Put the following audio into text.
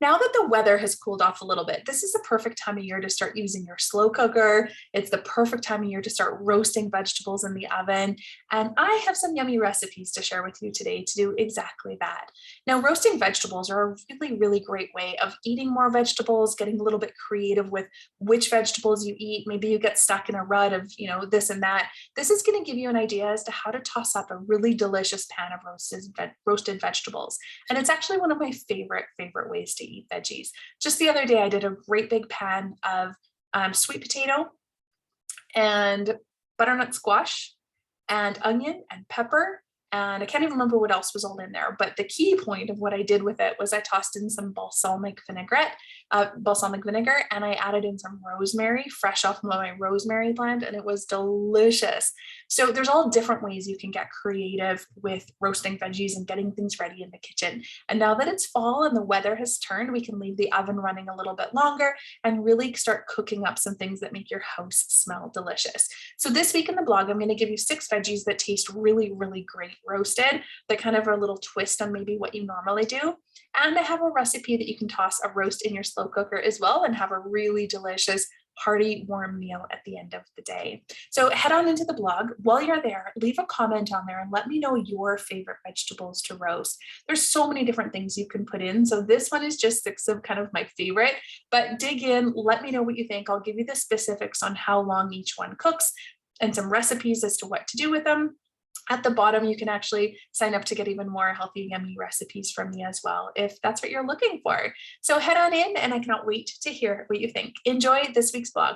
Now that the weather has cooled off a little bit, this is the perfect time of year to start using your slow cooker. It's the perfect time of year to start roasting vegetables in the oven. And I have some yummy recipes to share with you today to do exactly that. Now, roasting vegetables are a really, really great way of eating more vegetables, getting a little bit creative with which vegetables you eat. Maybe you get stuck in a rut of, this and that. This is going to give you an idea as to how to toss up a really delicious pan of roasted vegetables. And it's actually one of my favorite ways to eat veggies. Just the other day, I did a great big pan of sweet potato and butternut squash and onion and pepper. And I can't even remember what else was all in there. But the key point of what I did with it was I tossed in some balsamic vinegar, and I added in some rosemary, fresh off my rosemary plant, and it was delicious. So there's all different ways you can get creative with roasting veggies and getting things ready in the kitchen. And now that it's fall and the weather has turned, we can leave the oven running a little bit longer and really start cooking up some things that make your house smell delicious. So this week in the blog, I'm going to give you 6 veggies that taste really, really great roasted, that kind of are a little twist on maybe what you normally do. And I have a recipe that you can toss a roast in your slow cooker as well and have a really delicious hearty warm meal at the end of the day. So head on into the blog. While you're there, leave a comment on there and let me know your favorite vegetables to roast. There's so many different things you can put in. So this one is just 6 of kind of my favorite, but dig in, let me know what you think. I'll give you the specifics on how long each one cooks and some recipes as to what to do with them. At the bottom, you can actually sign up to get even more healthy, yummy recipes from me as well, if that's what you're looking for. So head on in, and I cannot wait to hear what you think. Enjoy this week's blog.